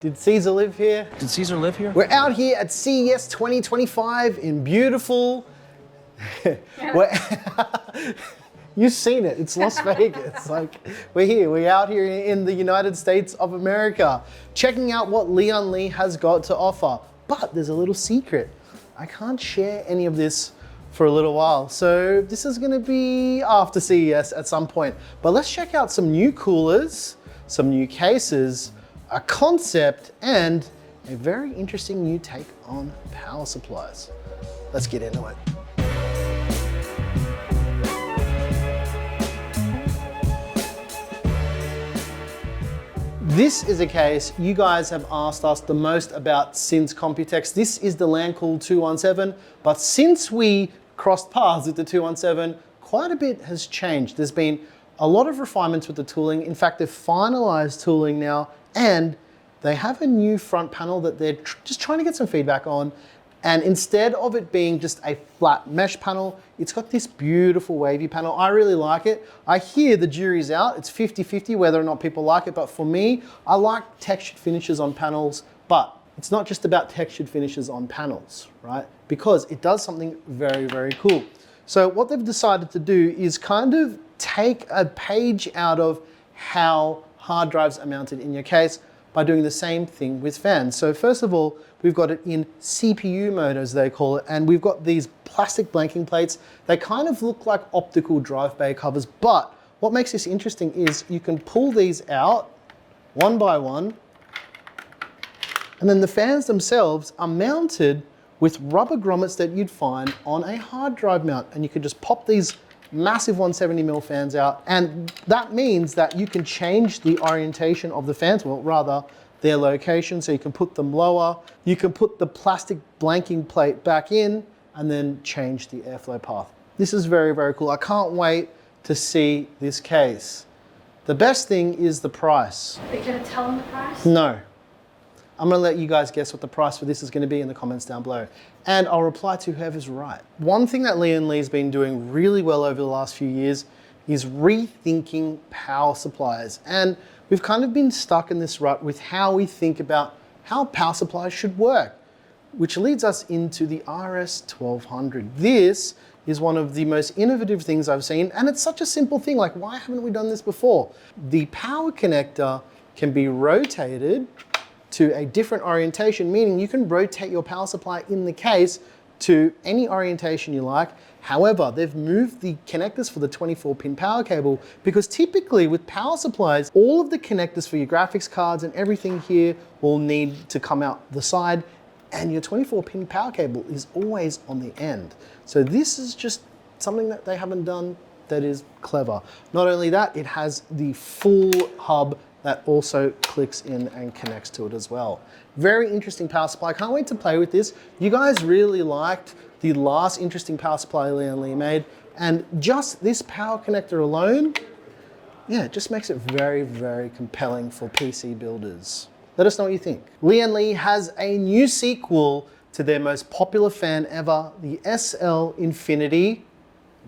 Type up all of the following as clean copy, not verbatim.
Did Caesar live here? Did Caesar live here? We're out here at CES 2025 in beautiful... You've seen it, it's Las Vegas. Like, we're out here in the United States of America, checking out what Lian Li has got to offer. But there's a little secret. I can't share any of this for a little while. So this is gonna be after CES at some point. But let's check out some new coolers, some new cases, a concept, and a very interesting new take on power supplies. Let's get into it. This is a case you guys have asked us the most about since Computex. This is the Lancool 217, but since we crossed paths with the 217, quite a bit has changed. There's been a lot of refinements with the tooling. In fact, they've finalized tooling now, and they have a new front panel that they're just trying to get some feedback on. And instead of it being just a flat mesh panel, it's got this beautiful wavy panel. I really like it. I hear the jury's out. It's 50-50 whether or not people like it. But for me, I like textured finishes on panels, but it's not just about textured finishes on panels, right? Because it does something very, very cool. So what they've decided to do is kind of take a page out of how hard drives are mounted in your case by doing the same thing with fans. So first of all, we've got it in CPU mode, as they call it, and we've got these plastic blanking plates. They kind of look like optical drive bay covers, but what makes this interesting is you can pull these out one by one, and then the fans themselves are mounted with rubber grommets that you'd find on a hard drive mount, and you could just pop these massive 170mm fans out, and that means that you can change the orientation of the fans, well, rather their location, so you can put them lower, you can put the plastic blanking plate back in, and then change the airflow path. This is very, very cool. I can't wait to see this case. The best thing is the price. Are you gonna tell them the price? No. I'm gonna let you guys guess what the price for this is gonna be in the comments down below. And I'll reply to whoever's right. One thing that Lian Li's been doing really well over the last few years is rethinking power supplies. And we've kind of been stuck in this rut with how we think about how power supplies should work, which leads us into the RS1200. This is one of the most innovative things I've seen, and it's such a simple thing, like why haven't we done this before? The power connector can be rotated to a different orientation, meaning you can rotate your power supply in the case to any orientation you like. However, they've moved the connectors for the 24-pin power cable because typically with power supplies, all of the connectors for your graphics cards and everything here will need to come out the side, and your 24-pin power cable is always on the end. So this is just something that they haven't done that is clever. Not only that, it has the full hub that also clicks in and connects to it as well. Very interesting power supply. I can't wait to play with this. You guys really liked the last interesting power supply Lian Li made, and just this power connector alone, yeah, it just makes it very, very compelling for PC builders. Let us know what you think. Lian Li has a new sequel to their most popular fan ever, the SL Infinity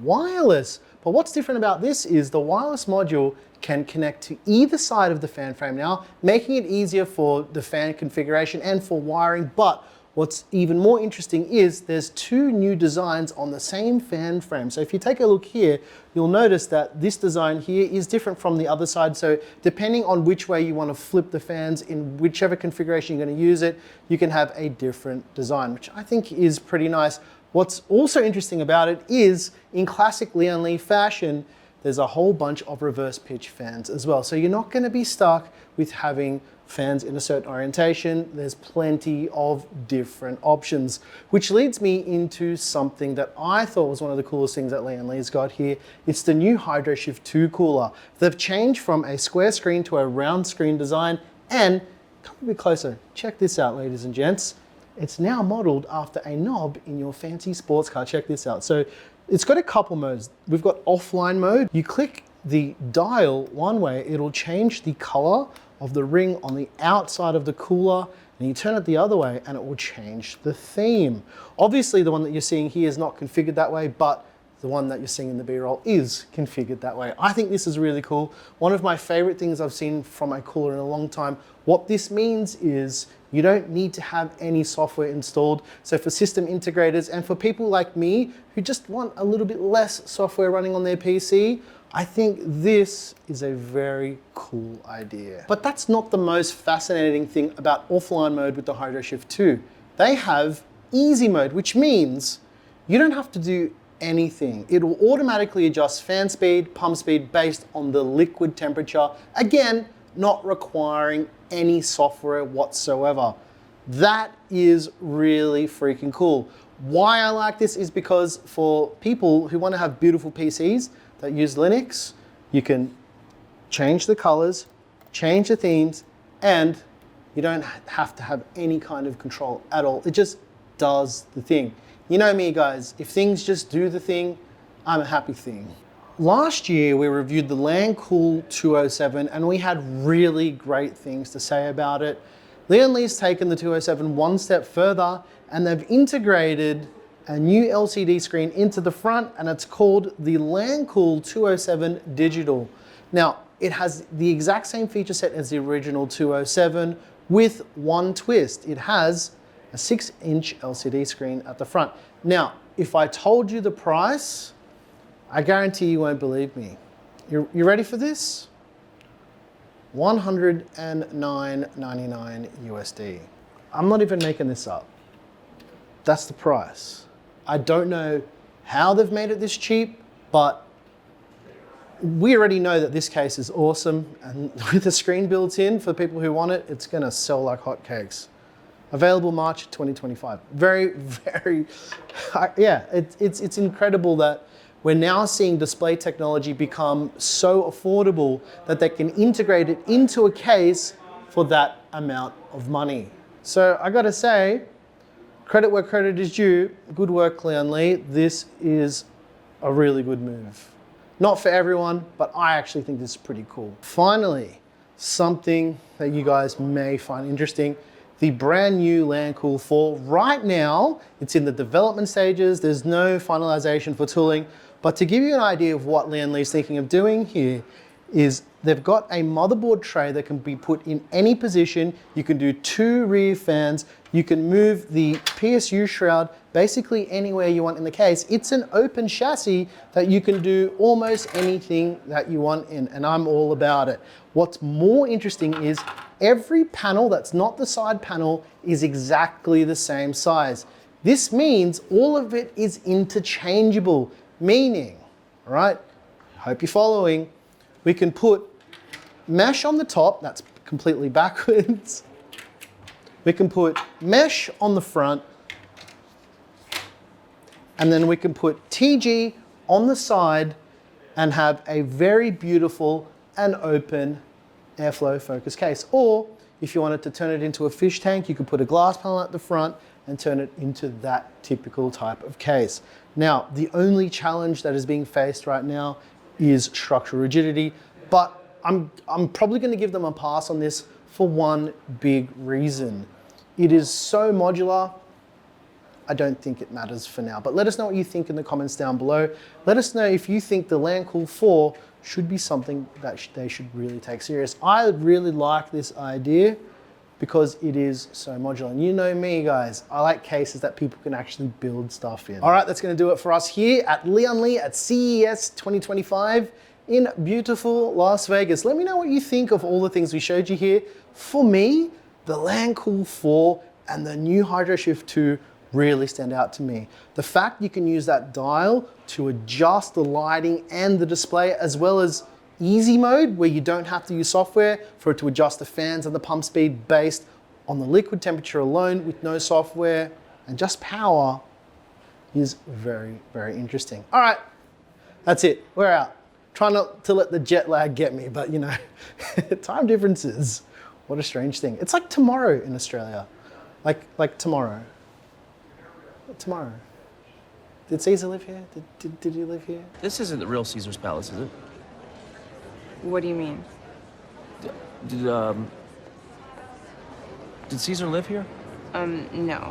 wireless. But what's different about this is the wireless module can connect to either side of the fan frame now, making it easier for the fan configuration and for wiring. But what's even more interesting is there's two new designs on the same fan frame. So if you take a look here, you'll notice that this design here is different from the other side. So depending on which way you want to flip the fans in whichever configuration you're going to use it, you can have a different design, which I think is pretty nice. What's also interesting about it is, in classic Lian Li fashion, there's a whole bunch of reverse pitch fans as well. So you're not going to be stuck with having fans in a certain orientation. There's plenty of different options, which leads me into something that I thought was one of the coolest things that Lian Li's got here. It's the new Hydroshift 2 cooler. They've changed from a square screen to a round screen design, and come a bit closer. Check this out, ladies and gents. It's now modeled after a knob in your fancy sports car. Check this out. So it's got a couple modes. We've got offline mode. You click the dial one way, it'll change the color of the ring on the outside of the cooler, and you turn it the other way and it will change the theme. Obviously the one that you're seeing here is not configured that way, but the one that you're seeing in the B-roll, is configured that way. I think this is really cool. One of my favorite things I've seen from a cooler in a long time. What this means is you don't need to have any software installed. So for system integrators and for people like me who just want a little bit less software running on their PC, I think this is a very cool idea. But that's not the most fascinating thing about offline mode with the Hydroshift 2. They have easy mode, which means you don't have to do anything. It will automatically adjust fan speed, pump speed based on the liquid temperature. Again, not requiring any software whatsoever. That is really freaking cool. Why I like this is because for people who want to have beautiful PCs that use Linux, you can change the colors, change the themes, and you don't have to have any kind of control at all. It just does the thing. You know me, guys, if things just do the thing, I'm a happy thing. Last year, we reviewed the Lancool 207, and we had really great things to say about it. Lian Li's taken the 207 one step further, and they've integrated a new LCD screen into the front, and it's called the Lancool 207 Digital. Now, it has the exact same feature set as the original 207 with one twist. It has a 6-inch LCD screen at the front. Now, if I told you the price, I guarantee you won't believe me. You ready for this? $109.99 USD. I'm not even making this up. That's the price. I don't know how they've made it this cheap, but we already know that this case is awesome, and with the screen built in for people who want it, it's gonna sell like hotcakes. Available March 2025. Very, very, yeah, it's incredible that we're now seeing display technology become so affordable that they can integrate it into a case for that amount of money. So I gotta say, credit where credit is due. Good work, Lian Li. This is a really good move. Not for everyone, but I actually think this is pretty cool. Finally, something that you guys may find interesting. The brand new Lancool 4. Right now, it's in the development stages. There's no finalization for tooling. But to give you an idea of what Lian Li's thinking of doing here is they've got a motherboard tray that can be put in any position. You can do 2 rear fans. You can move the PSU shroud basically anywhere you want in the case. It's an open chassis that you can do almost anything that you want in, and I'm all about it. What's more interesting is every panel that's not the side panel is exactly the same size. This means all of it is interchangeable, meaning, all right, hope you're following, we can put mesh on the top, that's completely backwards. We can put mesh on the front, and then we can put TG on the side and have a very beautiful and open airflow focus case. Or if you wanted to turn it into a fish tank, you could put a glass panel at the front and turn it into that typical type of case. Now, the only challenge that is being faced right now is structural rigidity, but I'm probably going to give them a pass on this for one big reason. It is so modular, I don't think it matters for now. But let us know what you think in the comments down below. Let us know if you think the Lancool 4 should be something that they should really take serious. I really like this idea because it is so modular. And you know me, guys, I like cases that people can actually build stuff in. All right, that's gonna do it for us here at Lian Li at CES 2025 in beautiful Las Vegas. Let me know what you think of all the things we showed you here. For me, the Lancool 4 and the new Hydroshift 2 really stand out to me. The fact you can use that dial to adjust the lighting and the display, as well as easy mode where you don't have to use software for it to adjust the fans and the pump speed based on the liquid temperature alone with no software and just power, is very, very interesting. All right, that's it, we're out. Try not to let the jet lag get me, but you know, time differences. What a strange thing. It's like tomorrow in Australia. Like tomorrow. Tomorrow. Did Caesar live here? Did he live here? This isn't the real Caesar's Palace, is it? What do you mean? Did Caesar live here? No.